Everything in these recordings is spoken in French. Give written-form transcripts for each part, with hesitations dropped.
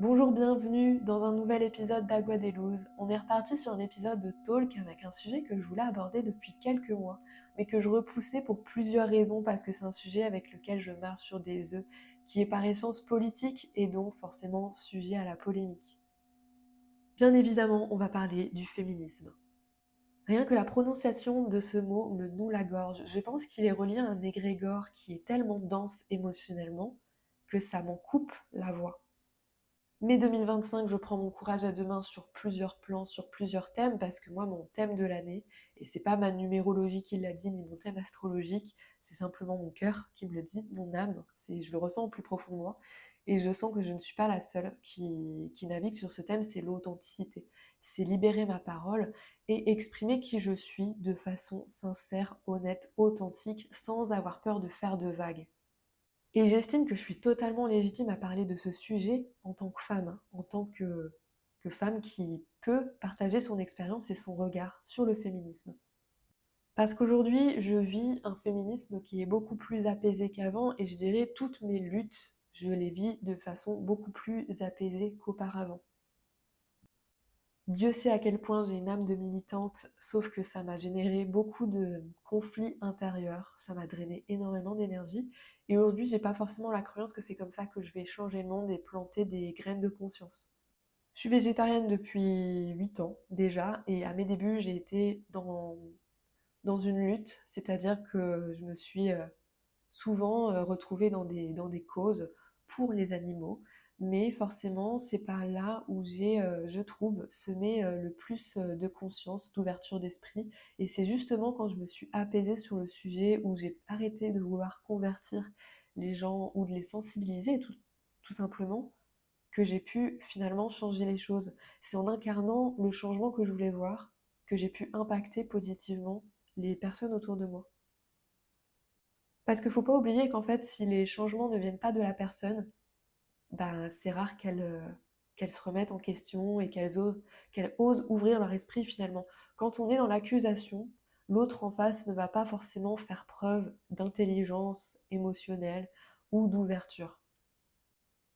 Bonjour, bienvenue dans un nouvel épisode d'Agua de Luz. On est reparti sur un épisode de Talk avec un sujet que je voulais aborder depuis quelques mois, mais que je repoussais pour plusieurs raisons parce que c'est un sujet avec lequel je marche sur des œufs, qui est par essence politique et donc forcément sujet à la polémique. Bien évidemment, on va parler du féminisme. Rien que la prononciation de ce mot me noue la gorge. Je pense qu'il est relié à un égrégore qui est tellement dense émotionnellement que ça m'en coupe la voix. Mai 2025, je prends mon courage à deux mains sur plusieurs plans, sur plusieurs thèmes, parce que moi, mon thème de l'année, et c'est pas ma numérologie qui l'a dit, ni mon thème astrologique, c'est simplement mon cœur qui me le dit, mon âme, je le ressens au plus profond de moi, et je sens que je ne suis pas la seule qui navigue sur ce thème, c'est l'authenticité. C'est libérer ma parole et exprimer qui je suis de façon sincère, honnête, authentique, sans avoir peur de faire de vagues. Et j'estime que je suis totalement légitime à parler de ce sujet en tant que femme, en tant que femme qui peut partager son expérience et son regard sur le féminisme. Parce qu'aujourd'hui, je vis un féminisme qui est beaucoup plus apaisé qu'avant et je dirais toutes mes luttes, je les vis de façon beaucoup plus apaisée qu'auparavant. Dieu sait à quel point j'ai une âme de militante, sauf que ça m'a généré beaucoup de conflits intérieurs, ça m'a drainé énormément d'énergie, et aujourd'hui j'ai pas forcément la croyance que c'est comme ça que je vais changer le monde et planter des graines de conscience. Je suis végétarienne depuis 8 ans déjà, et à mes débuts j'ai été dans une lutte, c'est-à-dire que je me suis souvent retrouvée dans des causes pour les animaux, mais forcément c'est pas là où j'ai, je trouve, semé le plus de conscience, d'ouverture d'esprit, et c'est justement quand je me suis apaisée sur le sujet, où j'ai arrêté de vouloir convertir les gens ou de les sensibiliser tout simplement, que j'ai pu finalement changer les choses. C'est en incarnant le changement que je voulais voir que j'ai pu impacter positivement les personnes autour de moi. Parce qu'il ne faut pas oublier qu'en fait, si les changements ne viennent pas de la personne, ben, c'est rare qu'elles se remettent en question et qu'elles osent ouvrir leur esprit finalement. Quand on est dans l'accusation, l'autre en face ne va pas forcément faire preuve d'intelligence émotionnelle ou d'ouverture.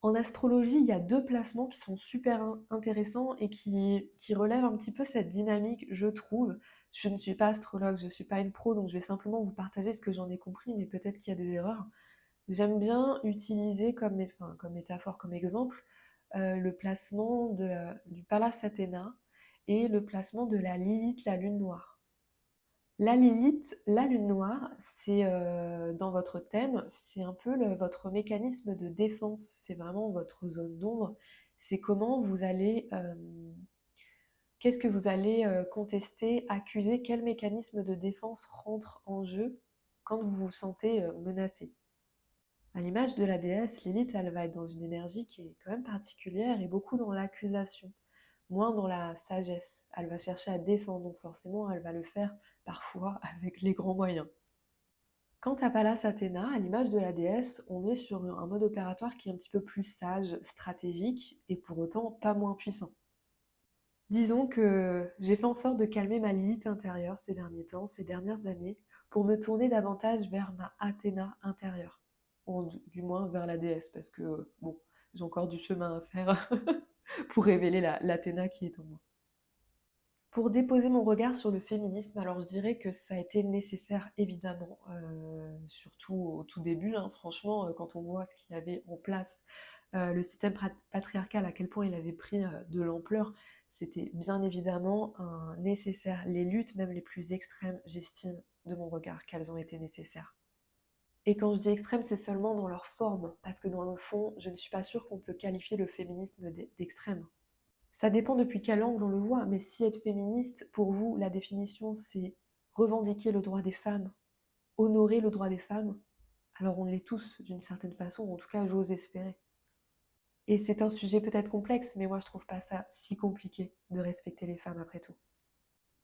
En astrologie, il y a deux placements qui sont super intéressants et qui relèvent un petit peu cette dynamique, je trouve. Je ne suis pas astrologue, je ne suis pas une pro, donc je vais simplement vous partager ce que j'en ai compris, mais peut-être qu'il y a des erreurs. J'aime bien utiliser comme métaphore, comme exemple, le placement du Pallas Athéna et le placement de la Lilith, la lune noire. La Lilith, la lune noire, c'est dans votre thème, c'est un peu votre mécanisme de défense, c'est vraiment votre zone d'ombre, c'est comment vous allez, qu'est-ce que vous allez contester, accuser, quel mécanisme de défense rentre en jeu quand vous vous sentez menacé. À l'image de la déesse, Lilith, elle va être dans une énergie qui est quand même particulière et beaucoup dans l'accusation, moins dans la sagesse. Elle va chercher à défendre, donc forcément, elle va le faire parfois avec les grands moyens. Quant à Pallas Athéna, à l'image de la déesse, on est sur un mode opératoire qui est un petit peu plus sage, stratégique et pour autant pas moins puissant. Disons que j'ai fait en sorte de calmer ma Lilith intérieure ces derniers temps, ces dernières années, pour me tourner davantage vers ma Athéna intérieure. Ou du moins vers la déesse, parce que bon, j'ai encore du chemin à faire pour révéler l'Athéna qui est en moi. Pour déposer mon regard sur le féminisme, alors je dirais que ça a été nécessaire évidemment, surtout au tout début, hein, franchement, quand on voit ce qu'il y avait en place, le système patriarcal, à quel point il avait pris de l'ampleur, c'était bien évidemment un nécessaire. Les luttes, même les plus extrêmes, j'estime de mon regard qu'elles ont été nécessaires. Et quand je dis extrême, c'est seulement dans leur forme, parce que dans le fond, je ne suis pas sûre qu'on peut qualifier le féminisme d'extrême. Ça dépend depuis quel angle on le voit, mais si être féministe, pour vous, la définition, c'est revendiquer le droit des femmes, honorer le droit des femmes, alors on l'est tous d'une certaine façon, ou en tout cas j'ose espérer. Et c'est un sujet peut-être complexe, mais moi je trouve pas ça si compliqué de respecter les femmes après tout.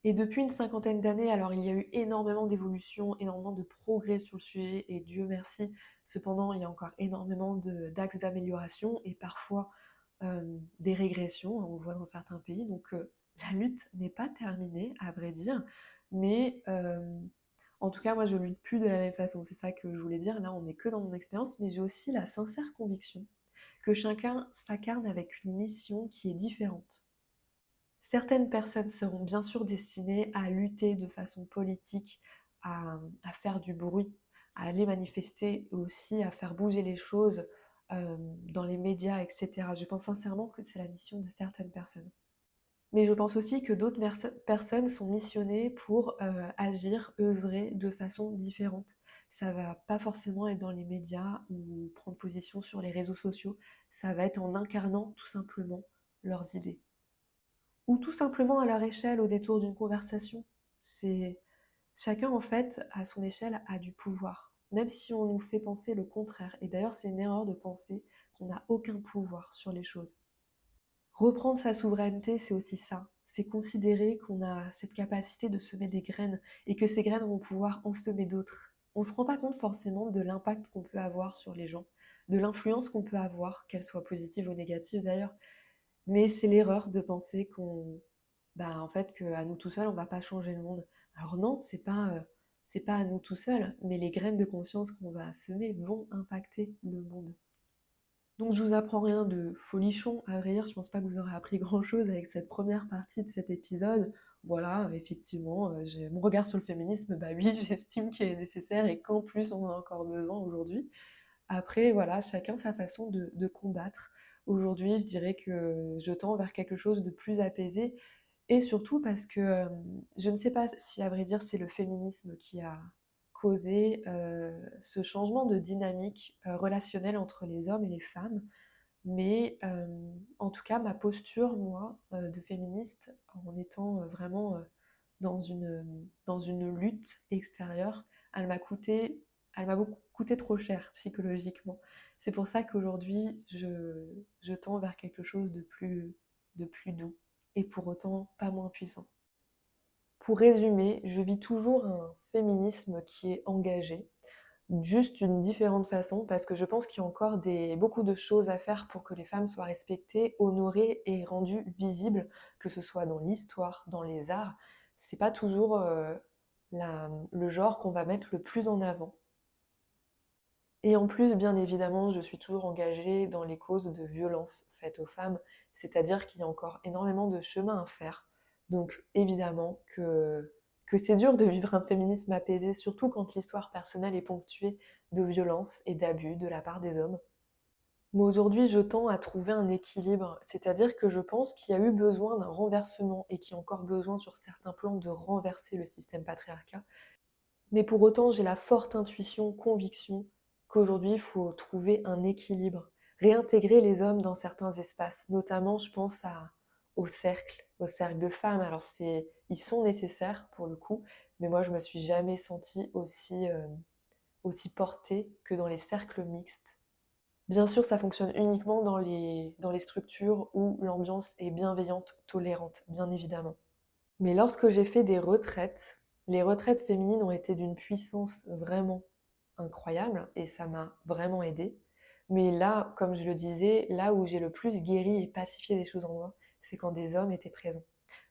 Et depuis une cinquantaine d'années, alors il y a eu énormément d'évolutions, énormément de progrès sur le sujet, et Dieu merci. Cependant, il y a encore énormément d'axes d'amélioration et parfois des régressions, hein, on le voit dans certains pays. Donc la lutte n'est pas terminée, à vrai dire, mais en tout cas, moi je lutte plus de la même façon. C'est ça que je voulais dire. Là, on n'est que dans mon expérience, mais j'ai aussi la sincère conviction que chacun s'incarne avec une mission qui est différente. Certaines personnes seront bien sûr destinées à lutter de façon politique, à faire du bruit, à aller manifester, aussi à faire bouger les choses dans les médias, etc. Je pense sincèrement que c'est la mission de certaines personnes. Mais je pense aussi que d'autres personnes sont missionnées pour agir, œuvrer de façon différente. Ça va pas forcément être dans les médias ou prendre position sur les réseaux sociaux. Ça va être en incarnant tout simplement leurs idées. Ou tout simplement à leur échelle au détour d'une conversation. C'est chacun en fait à son échelle a du pouvoir, même si on nous fait penser le contraire. Et d'ailleurs c'est une erreur de penser qu'on n'a aucun pouvoir sur les choses. Reprendre sa souveraineté, c'est aussi ça. C'est considérer qu'on a cette capacité de semer des graines et que ces graines vont pouvoir en semer d'autres. On ne se rend pas compte forcément de l'impact qu'on peut avoir sur les gens, de l'influence qu'on peut avoir, qu'elle soit positive ou négative d'ailleurs. Mais c'est l'erreur de penser en fait, qu'à nous tout seuls, on ne va pas changer le monde. Alors non, c'est pas à nous tout seuls, mais les graines de conscience qu'on va semer vont impacter le monde. Donc je vous apprends rien de folichon, à vrai dire, je pense pas que vous aurez appris grand chose avec cette première partie de cet épisode. Voilà, effectivement, j'ai mon regard sur le féminisme, bah oui, j'estime qu'il est nécessaire et qu'en plus on en a encore besoin aujourd'hui. Après, voilà, chacun sa façon de combattre. Aujourd'hui, je dirais que je tends vers quelque chose de plus apaisé et surtout parce que je ne sais pas si, à vrai dire, c'est le féminisme qui a causé ce changement de dynamique relationnelle entre les hommes et les femmes. Mais en tout cas, ma posture, moi, de féministe, en étant vraiment dans une lutte extérieure, elle m'a coûté, elle m'a beaucoup coûté trop cher psychologiquement. C'est pour ça qu'aujourd'hui, je tends vers quelque chose de plus doux et pour autant pas moins puissant. Pour résumer, je vis toujours un féminisme qui est engagé, juste d'une différente façon, parce que je pense qu'il y a encore beaucoup de choses à faire pour que les femmes soient respectées, honorées et rendues visibles, que ce soit dans l'histoire, dans les arts. C'est pas toujours le genre qu'on va mettre le plus en avant. Et en plus, bien évidemment, je suis toujours engagée dans les causes de violences faites aux femmes, c'est-à-dire qu'il y a encore énormément de chemin à faire. Donc évidemment que c'est dur de vivre un féminisme apaisé, surtout quand l'histoire personnelle est ponctuée de violences et d'abus de la part des hommes. Mais aujourd'hui, je tends à trouver un équilibre, c'est-à-dire que je pense qu'il y a eu besoin d'un renversement et qu'il y a encore besoin sur certains plans de renverser le système patriarcat. Mais pour autant, j'ai la forte intuition, conviction qu'aujourd'hui, il faut trouver un équilibre, réintégrer les hommes dans certains espaces. Notamment, je pense au cercle de femmes. Alors, ils sont nécessaires pour le coup, mais moi, je me suis jamais sentie aussi portée que dans les cercles mixtes. Bien sûr, ça fonctionne uniquement dans les structures où l'ambiance est bienveillante, tolérante, bien évidemment. Mais lorsque j'ai fait des retraites, les retraites féminines ont été d'une puissance vraiment incroyable et ça m'a vraiment aidée. Mais là, comme je le disais, là où j'ai le plus guéri et pacifié les choses en moi, c'est quand des hommes étaient présents.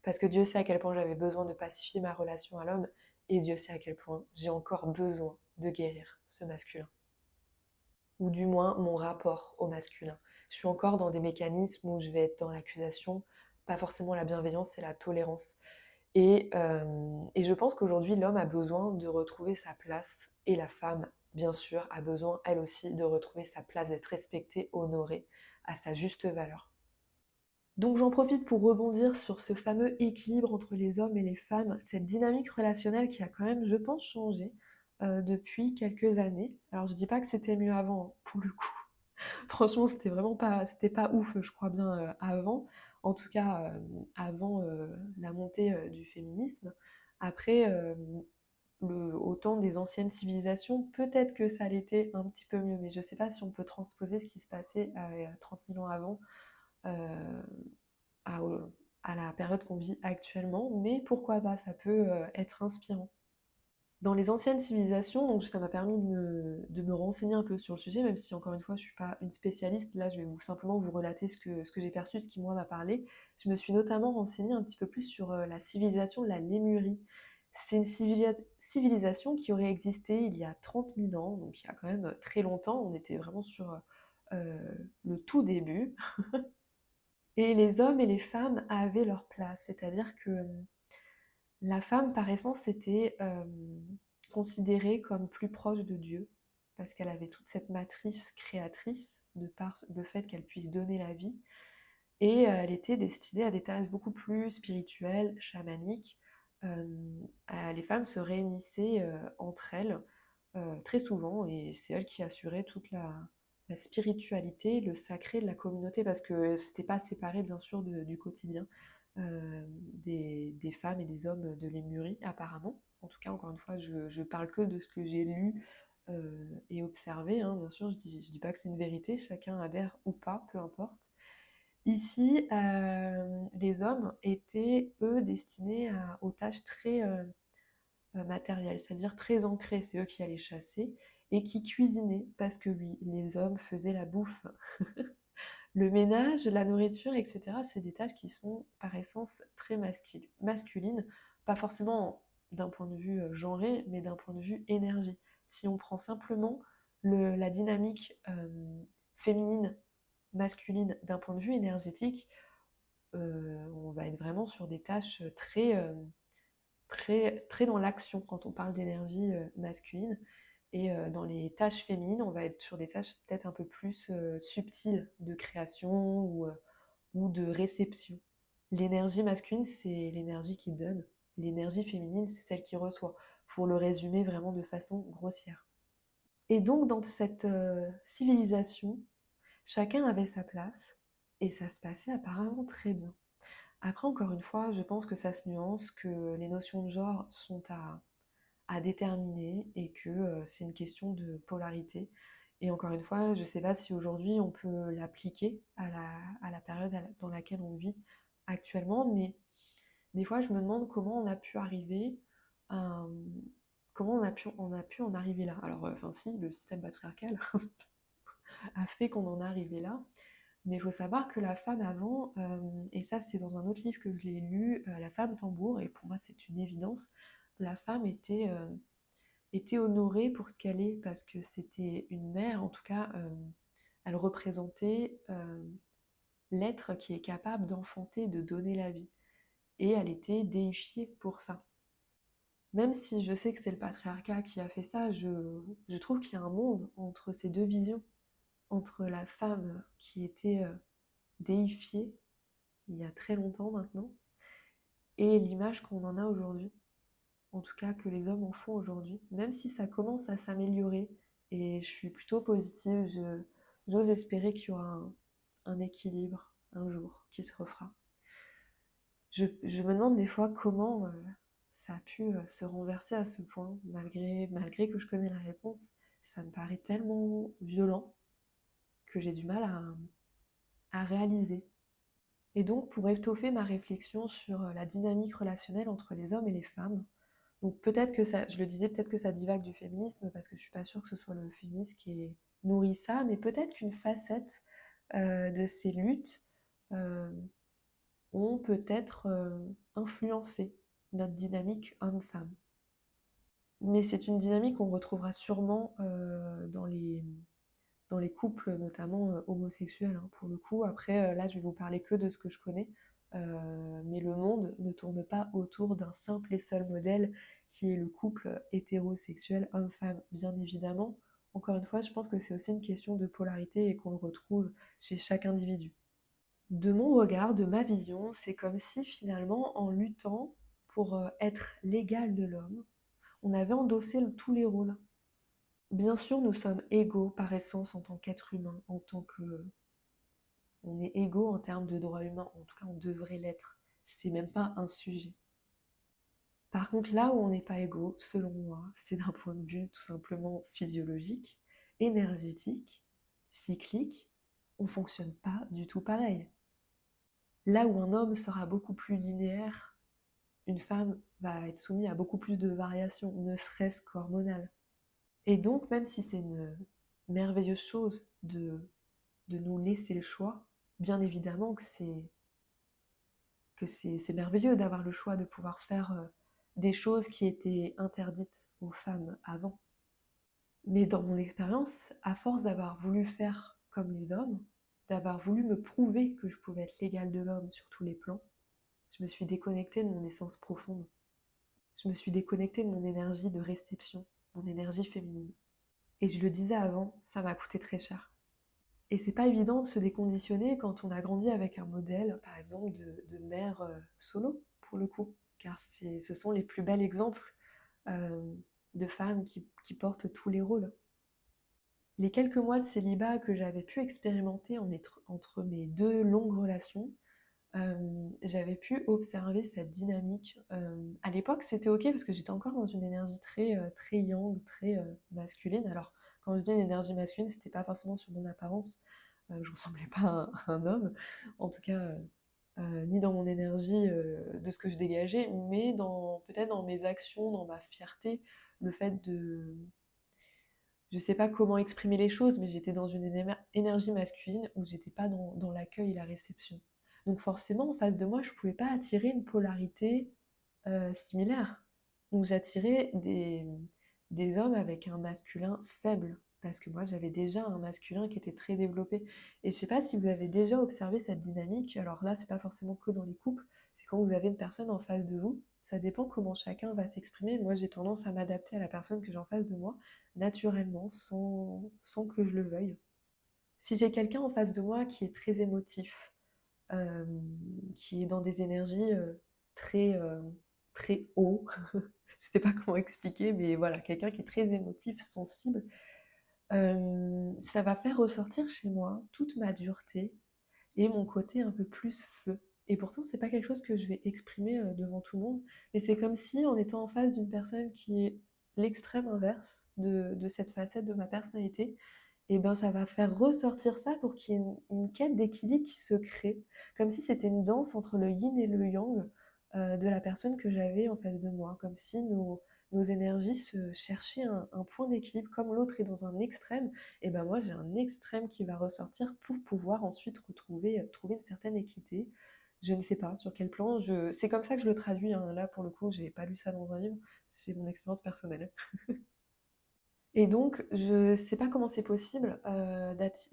Parce que Dieu sait à quel point j'avais besoin de pacifier ma relation à l'homme et Dieu sait à quel point j'ai encore besoin de guérir ce masculin. Ou du moins mon rapport au masculin. Je suis encore dans des mécanismes où je vais être dans l'accusation, pas forcément la bienveillance, c'est la tolérance. Et je pense qu'aujourd'hui, l'homme a besoin de retrouver sa place et la femme, bien sûr, a besoin, elle aussi, de retrouver sa place, d'être respectée, honorée à sa juste valeur. Donc j'en profite pour rebondir sur ce fameux équilibre entre les hommes et les femmes, cette dynamique relationnelle qui a quand même, je pense, changé depuis quelques années. Alors je dis pas que c'était mieux avant, hein, pour le coup. Franchement, c'était pas ouf, je crois bien, avant. En tout cas, avant la montée du féminisme. Après, au temps des anciennes civilisations, peut-être que ça l'était un petit peu mieux, mais je sais pas si on peut transposer ce qui se passait 30 000 ans avant euh, à, à la période qu'on vit actuellement, mais pourquoi pas, ça peut être inspirant. Dans les anciennes civilisations, donc ça m'a permis de me renseigner un peu sur le sujet, même si encore une fois je ne suis pas une spécialiste. Là, je vais simplement vous relater ce que j'ai perçu, ce qui moi m'a parlé. Je me suis notamment renseignée un petit peu plus sur la civilisation de la Lémurie. C'est une civilisation qui aurait existé il y a 30 000 ans, donc il y a quand même très longtemps. On était vraiment sur le tout début. Et les hommes et les femmes avaient leur place, c'est-à-dire que la femme, par essence, était considérée comme plus proche de Dieu, parce qu'elle avait toute cette matrice créatrice, de par le fait qu'elle puisse donner la vie, et elle était destinée à des tâches beaucoup plus spirituelles, chamaniques. Les femmes se réunissaient entre elles très souvent, et c'est elles qui assuraient toute la spiritualité, le sacré de la communauté, parce que c'était pas séparé bien sûr du quotidien des femmes et des hommes de Lémurie, apparemment. En tout cas, encore une fois, je parle que de ce que j'ai lu et observé, hein. Bien sûr, je dis pas que c'est une vérité, chacun adhère ou pas, peu importe. Ici, les hommes étaient, eux, destinés aux tâches très matérielles, c'est-à-dire très ancrées. C'est eux qui allaient chasser et qui cuisinaient, parce que oui, les hommes faisaient la bouffe. Le ménage, la nourriture, etc., c'est des tâches qui sont par essence très masculines, pas forcément d'un point de vue genré, mais d'un point de vue énergie. Si on prend simplement la dynamique féminine, masculine d'un point de vue énergétique, on va être vraiment sur des tâches très dans l'action quand on parle d'énergie masculine. Et dans les tâches féminines, on va être sur des tâches peut-être un peu plus subtiles de création ou de réception. L'énergie masculine, c'est l'énergie qui donne. L'énergie féminine, c'est celle qui reçoit, pour le résumer vraiment de façon grossière. Et donc, dans cette civilisation, chacun avait sa place et ça se passait apparemment très bien. Après, encore une fois, je pense que ça se nuance, que les notions de genre sont à déterminer et que c'est une question de polarité. Et encore une fois, je ne sais pas si aujourd'hui on peut l'appliquer à la période dans laquelle on vit actuellement, mais des fois je me demande comment on a pu arriver à, comment on a pu en arriver là. Alors, enfin si, le système patriarcal a fait qu'on en est arrivé là, mais il faut savoir que la femme avant, et ça c'est dans un autre livre que je l'ai lu, La femme tambour, et pour moi c'est une évidence, la femme était honorée pour ce qu'elle est, parce que c'était une mère, en tout cas, elle représentait l'être qui est capable d'enfanter, de donner la vie. Et elle était déifiée pour ça. Même si je sais que c'est le patriarcat qui a fait ça, je trouve qu'il y a un monde entre ces deux visions, entre la femme qui était déifiée il y a très longtemps maintenant, et l'image qu'on en a aujourd'hui, en tout cas que les hommes en font aujourd'hui, même si ça commence à s'améliorer, et je suis plutôt positive, j'ose espérer qu'il y aura un équilibre un jour qui se refera. Je me demande des fois comment ça a pu se renverser à ce point, malgré que je connais la réponse. Ça me paraît tellement violent que j'ai du mal à réaliser. Et donc, pour étoffer ma réflexion sur la dynamique relationnelle entre les hommes et les femmes, donc peut-être que ça, je le disais, peut-être que ça divague du féminisme, parce que je suis pas sûre que ce soit le féminisme qui ait nourri ça, mais peut-être qu'une facette de ces luttes euh, ont peut-être influencé notre dynamique homme-femme. Mais c'est une dynamique qu'on retrouvera sûrement dans les couples, notamment homosexuels, hein, pour le coup. Après, là, je vais vous parler que de ce que je connais. Mais le monde ne tourne pas autour d'un simple et seul modèle qui est le couple hétérosexuel homme-femme, bien évidemment. Encore une fois, je pense que c'est aussi une question de polarité et qu'on le retrouve chez chaque individu. De mon regard, de ma vision, c'est comme si finalement, en luttant pour être l'égal de l'homme, on avait endossé tous les rôles. Bien sûr, nous sommes égaux par essence en tant qu'être humain, en tant que... On est égaux en termes de droits humains, en tout cas on devrait l'être. C'est même pas un sujet. Par contre, là où on n'est pas égaux, selon moi, c'est d'un point de vue tout simplement physiologique, énergétique, cyclique, on ne fonctionne pas du tout pareil. Là où un homme sera beaucoup plus linéaire, une femme va être soumise à beaucoup plus de variations, ne serait-ce qu'hormonales. Et donc, même si c'est une merveilleuse chose de nous laisser le choix, bien évidemment que c'est merveilleux d'avoir le choix de pouvoir faire des choses qui étaient interdites aux femmes avant. Mais dans mon expérience, à force d'avoir voulu faire comme les hommes, d'avoir voulu me prouver que je pouvais être l'égale de l'homme sur tous les plans, je me suis déconnectée de mon essence profonde. Je me suis déconnectée de mon énergie de réception, mon énergie féminine. Et je le disais avant, ça m'a coûté très cher. Et c'est pas évident de se déconditionner quand on a grandi avec un modèle, par exemple, de mère solo, pour le coup. Car ce sont les plus bels exemples euh, de femmes qui portent tous les rôles. Les quelques mois de célibat que j'avais pu expérimenter entre mes deux longues relations, j'avais pu observer cette dynamique. À l'époque, c'était ok parce que j'étais encore dans une énergie très yang, très masculine. Alors, quand je dis une énergie masculine, c'était pas forcément sur mon apparence. Je ressemblais pas à un homme, en tout cas, ni dans mon énergie de ce que je dégageais, mais peut-être dans mes actions, dans ma fierté, le fait de je sais pas comment exprimer les choses, mais j'étais dans une énergie masculine où j'étais pas dans l'accueil et la réception. Donc forcément, en face de moi, je pouvais pas attirer une polarité similaire. Donc j'attirais des hommes avec un masculin faible, parce que moi j'avais déjà un masculin qui était très développé. Et je sais pas si vous avez déjà observé cette dynamique, alors là c'est pas forcément que dans les couples, c'est quand vous avez une personne en face de vous, ça dépend comment chacun va s'exprimer. Moi j'ai tendance à m'adapter à la personne que j'ai en face de moi, naturellement, sans que je le veuille. Si j'ai quelqu'un en face de moi qui est très émotif, euh, qui est dans des énergies très, très haut, je sais pas comment expliquer, mais voilà, quelqu'un qui est très émotif, sensible, ça va faire ressortir chez moi toute ma dureté et mon côté un peu plus feu. Et pourtant, c'est pas quelque chose que je vais exprimer devant tout le monde, mais c'est comme si en étant en face d'une personne qui est l'extrême inverse de cette facette de ma personnalité, et ben ça va faire ressortir ça pour qu'il y ait une quête d'équilibre qui se crée, comme si c'était une danse entre le yin et le yang de la personne que j'avais en face de moi, comme si nos énergies se cherchaient un point d'équilibre, comme l'autre est dans un extrême, et ben moi j'ai un extrême qui va ressortir pour pouvoir ensuite trouver une certaine équité. Je ne sais pas sur quel plan, c'est comme ça que je le traduis, hein. Là pour le coup j'ai pas lu ça dans un livre, c'est mon expérience personnelle. Et donc, je sais pas comment c'est possible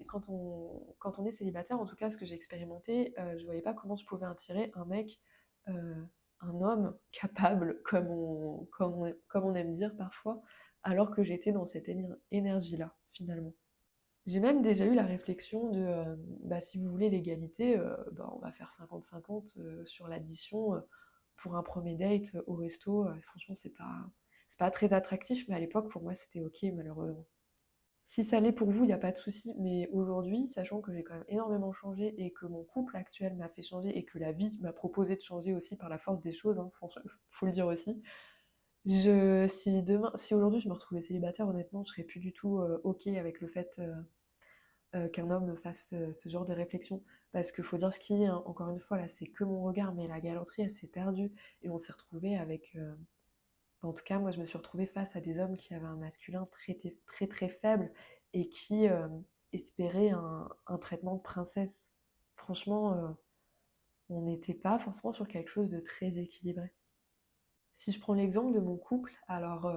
quand on est célibataire, en tout cas ce que j'ai expérimenté, je voyais pas comment je pouvais attirer un mec, euh, un homme capable, comme on aime dire parfois, alors que j'étais dans cette énergie-là, finalement. J'ai même déjà eu la réflexion de, bah, si vous voulez l'égalité, bah, on va faire 50-50 sur l'addition pour un premier date au resto. Franchement, c'est pas très attractif, mais à l'époque, pour moi, c'était ok, malheureusement. Si ça l'est pour vous, il n'y a pas de souci, mais aujourd'hui, sachant que j'ai quand même énormément changé et que mon couple actuel m'a fait changer et que la vie m'a proposé de changer aussi par la force des choses, hein, faut le dire aussi, si aujourd'hui je me retrouvais célibataire, honnêtement, je serais plus du tout ok avec le fait qu'un homme fasse ce genre de réflexion. Parce qu'il faut dire ce qui est, hein, encore une fois, là, c'est que mon regard, mais la galanterie, elle s'est perdue. Et on s'est retrouvé avec. En tout cas, moi, je me suis retrouvée face à des hommes qui avaient un masculin très, très faible et qui espéraient un traitement de princesse. Franchement, on n'était pas forcément sur quelque chose de très équilibré. Si je prends l'exemple de mon couple, alors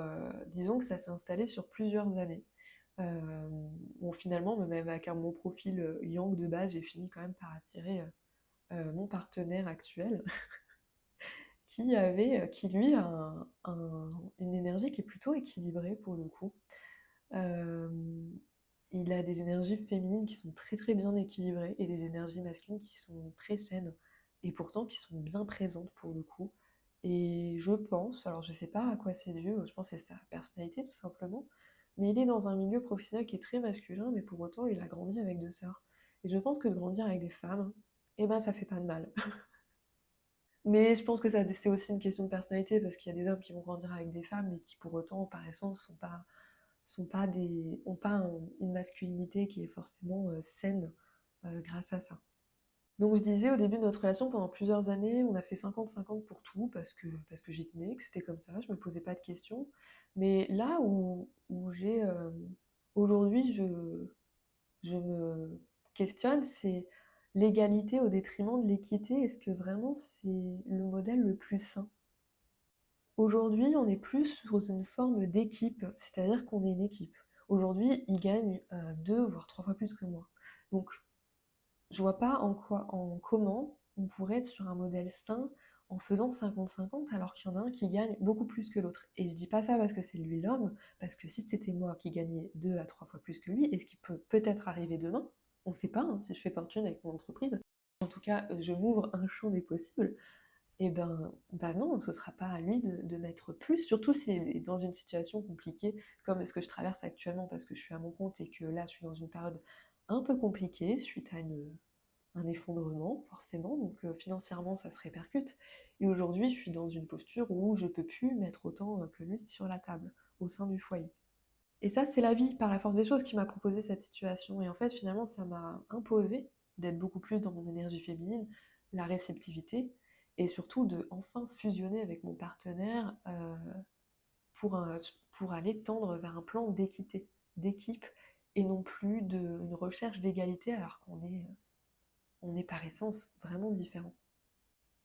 disons que ça s'est installé sur plusieurs années. Bon, finalement, même avec mon profil yang de base, j'ai fini quand même par attirer mon partenaire actuel qui lui a une énergie qui est plutôt équilibrée pour le coup. Euh, il a des énergies féminines qui sont très très bien équilibrées et des énergies masculines qui sont très saines et pourtant qui sont bien présentes pour le coup. Et je pense, alors je sais pas à quoi c'est dû, je pense que c'est sa personnalité tout simplement, mais il est dans un milieu professionnel qui est très masculin, mais pour autant il a grandi avec deux sœurs. Et je pense que de grandir avec des femmes, eh ben ça fait pas de mal. Mais je pense que ça, c'est aussi une question de personnalité, parce qu'il y a des hommes qui vont grandir avec des femmes, mais qui pour autant, par essence, ont pas une masculinité qui est forcément saine grâce à ça. Donc je disais au début de notre relation, pendant plusieurs années, on a fait 50-50 pour tout, parce que j'y tenais, que c'était comme ça, je me posais pas de questions. Mais là où aujourd'hui, je me questionne, c'est l'égalité au détriment de l'équité. Est-ce que vraiment c'est le modèle le plus sain? Aujourd'hui, on est plus sur une forme d'équipe, c'est-à-dire qu'on est une équipe. Aujourd'hui, il gagne deux, voire trois fois plus que moi. Donc je vois pas comment on pourrait être sur un modèle sain en faisant 50-50 alors qu'il y en a un qui gagne beaucoup plus que l'autre. Et je dis pas ça parce que c'est lui l'homme, parce que si c'était moi qui gagnais 2 à 3 fois plus que lui, et ce qui peut peut-être arriver demain, on sait pas, hein, si je fais fortune avec mon entreprise, en tout cas je m'ouvre un champ des possibles, et ben non, ce sera pas à lui de mettre plus, surtout s'il est dans une situation compliquée comme ce que je traverse actuellement parce que je suis à mon compte et que là je suis dans une période un peu compliquée suite à un effondrement forcément, donc financièrement ça se répercute. Et aujourd'hui je suis dans une posture où je peux plus mettre autant que lui sur la table au sein du foyer. Et ça c'est la vie par la force des choses qui m'a proposé cette situation, et en fait finalement ça m'a imposé d'être beaucoup plus dans mon énergie féminine, la réceptivité, et surtout de enfin fusionner avec mon partenaire pour, pour aller tendre vers un plan d'équité, d'équipe, et non plus d'une recherche d'égalité alors on est par essence vraiment différents.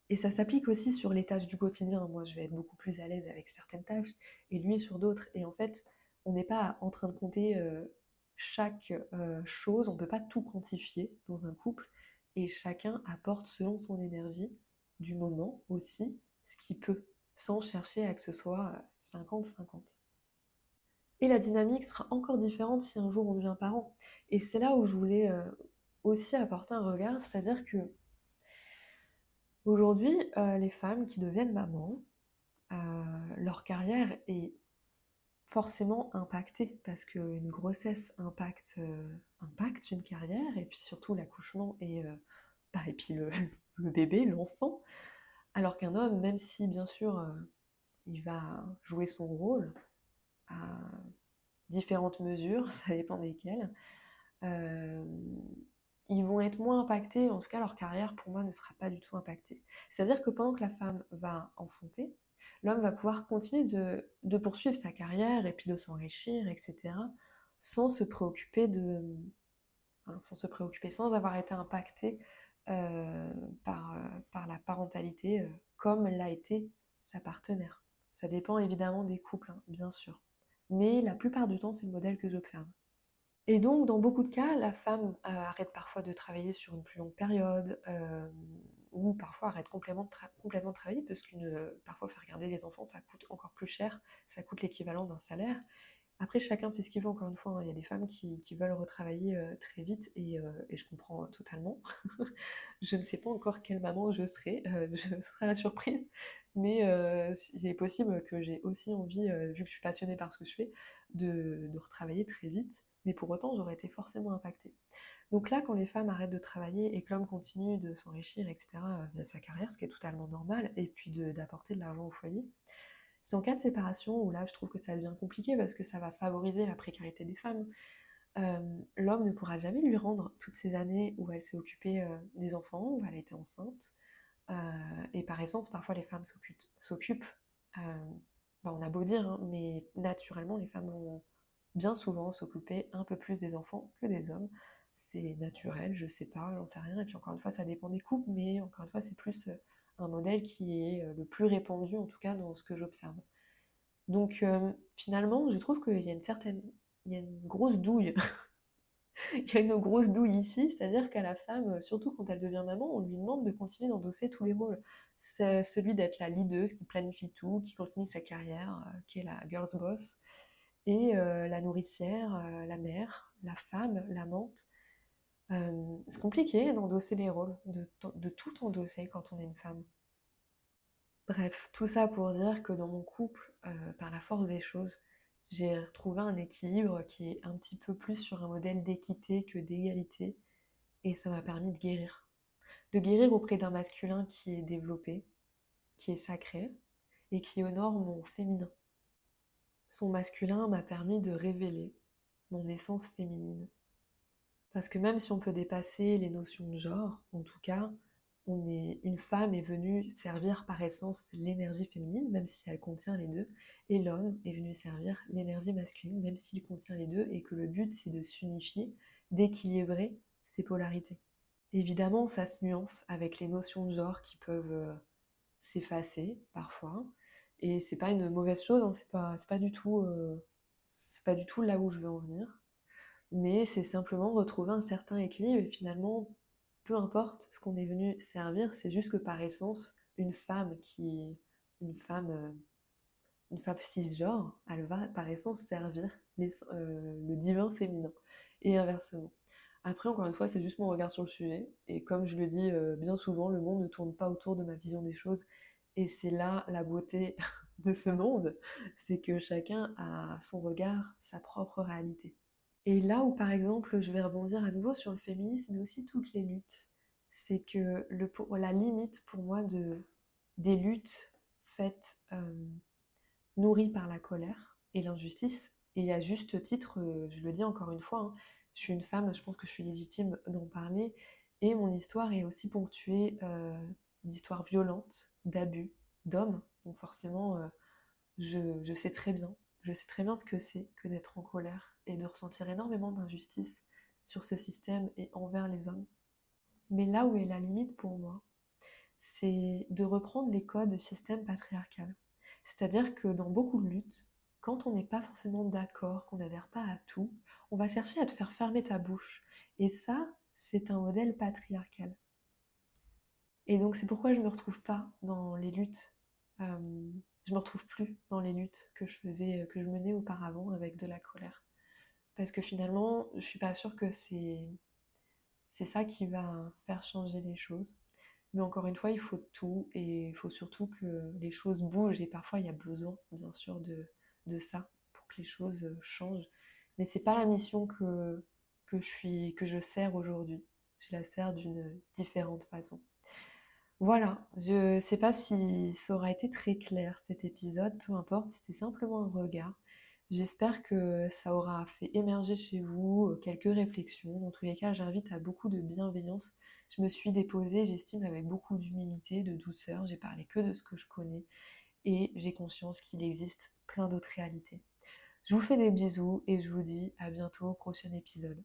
Et ça s'applique aussi sur les tâches du quotidien. Moi, je vais être beaucoup plus à l'aise avec certaines tâches et lui sur d'autres. Et en fait, on n'est pas en train de compter chaque chose, on ne peut pas tout quantifier dans un couple. Et chacun apporte selon son énergie du moment aussi ce qu'il peut, sans chercher à que ce soit 50-50. Et la dynamique sera encore différente si un jour on devient parent. Et c'est là où je voulais aussi apporter un regard, c'est-à-dire que aujourd'hui, les femmes qui deviennent mamans, leur carrière est forcément impactée parce qu'une grossesse impacte une carrière, et puis surtout l'accouchement et puis le bébé, l'enfant. Alors qu'un homme, même si bien sûr il va jouer son rôle à différentes mesures, ça dépend desquelles, euh, ils vont être moins impactés, en tout cas leur carrière pour moi ne sera pas du tout impactée. C'est-à-dire que pendant que la femme va enfanter, l'homme va pouvoir continuer de poursuivre sa carrière et puis de s'enrichir, etc., sans se préoccuper sans se préoccuper, sans avoir été impacté euh, par la parentalité comme l'a été sa partenaire. Ça dépend évidemment des couples, hein, bien sûr. Mais la plupart du temps, c'est le modèle que j'observe. Et donc, dans beaucoup de cas, la femme arrête parfois de travailler sur une plus longue période, ou parfois arrête complètement de travailler, parce que parfois faire garder les enfants, ça coûte encore plus cher, ça coûte l'équivalent d'un salaire. Après, chacun fait ce qu'il veut, encore une fois, hein. Il y a des femmes qui veulent retravailler très vite, et je comprends totalement. Je ne sais pas encore quelle maman je serai, je serai la surprise, mais il est possible que j'ai aussi envie, vu que je suis passionnée par ce que je fais, de retravailler très vite, mais pour autant j'aurais été forcément impactée. Donc là, quand les femmes arrêtent de travailler et que l'homme continue de s'enrichir, etc., via sa carrière, ce qui est totalement normal, et puis d'apporter de l'argent au foyer, c'est en cas de séparation où là je trouve que ça devient compliqué parce que ça va favoriser la précarité des femmes. L'homme ne pourra jamais lui rendre toutes ces années où elle s'est occupée des enfants, où elle a été enceinte. Et par essence, parfois les femmes s'occupent, on a beau dire, hein, mais naturellement les femmes vont bien souvent s'occuper un peu plus des enfants que des hommes. C'est naturel, je sais pas, j'en sais rien. Et puis encore une fois, ça dépend des couples, mais encore une fois, c'est plus un modèle qui est le plus répandu, en tout cas dans ce que j'observe. Donc finalement, je trouve qu'il y a il y a une grosse douille. Il y a une grosse douille ici, c'est-à-dire qu'à la femme, surtout quand elle devient maman, on lui demande de continuer d'endosser tous les rôles. C'est celui d'être la leaduse qui planifie tout, qui continue sa carrière, qui est la girl's boss, et la nourricière, la mère, la femme, l'amante. C'est compliqué d'endosser les rôles, de tout endosser quand on est une femme. Bref, tout ça pour dire que dans mon couple, par la force des choses, j'ai retrouvé un équilibre qui est un petit peu plus sur un modèle d'équité que d'égalité, et ça m'a permis de guérir. De guérir auprès d'un masculin qui est développé, qui est sacré, et qui honore mon féminin. Son masculin m'a permis de révéler mon essence féminine. Parce que même si on peut dépasser les notions de genre, en tout cas, une femme est venue servir par essence l'énergie féminine, même si elle contient les deux, et l'homme est venu servir l'énergie masculine, même s'il contient les deux, et que le but c'est de s'unifier, d'équilibrer ces polarités. Évidemment, ça se nuance avec les notions de genre qui peuvent s'effacer parfois, et c'est pas une mauvaise chose, hein, c'est pas du tout là où je veux en venir. mais c'est simplement retrouver un certain équilibre et finalement, peu importe ce qu'on est venu servir, c'est juste que par essence, une femme, euh, une femme cisgenre, elle va par essence servir le divin féminin et inversement. Après, encore une fois, c'est juste mon regard sur le sujet et comme je le dis bien souvent, le monde ne tourne pas autour de ma vision des choses et c'est là la beauté de ce monde, c'est que chacun a son regard, sa propre réalité. Et là où, par exemple, je vais rebondir à nouveau sur le féminisme, mais aussi toutes les luttes, c'est que la limite pour moi des luttes faites, nourries par la colère et l'injustice, et à juste titre, je le dis encore une fois, hein, je suis une femme, je pense que je suis légitime d'en parler, et mon histoire est aussi ponctuée d'histoires violentes, d'abus, d'hommes, donc forcément, je sais très bien, je sais très bien ce que c'est que d'être en colère et de ressentir énormément d'injustice sur ce système et envers les hommes. Mais là où est la limite pour moi, c'est de reprendre les codes du système patriarcal. C'est-à-dire que dans beaucoup de luttes, quand on n'est pas forcément d'accord, qu'on n'adhère pas à tout, on va chercher à te faire fermer ta bouche. Et ça, c'est un modèle patriarcal. Et donc c'est pourquoi je ne me retrouve pas dans les luttes. Je me retrouve plus dans les luttes que je faisais, que je menais auparavant avec de la colère. Parce que finalement, je suis pas sûre que c'est ça qui va faire changer les choses. Mais encore une fois, il faut tout et il faut surtout que les choses bougent et parfois il y a besoin, bien sûr, de ça pour que les choses changent. Mais c'est pas la mission que je sers aujourd'hui. Je la sers d'une différente façon. Voilà, je sais pas si ça aura été très clair cet épisode, peu importe, c'était simplement un regard. J'espère que ça aura fait émerger chez vous quelques réflexions. Dans tous les cas, j'invite à beaucoup de bienveillance. Je me suis déposée, j'estime, avec beaucoup d'humilité, de douceur. J'ai parlé que de ce que je connais et j'ai conscience qu'il existe plein d'autres réalités. Je vous fais des bisous et je vous dis à bientôt au prochain épisode.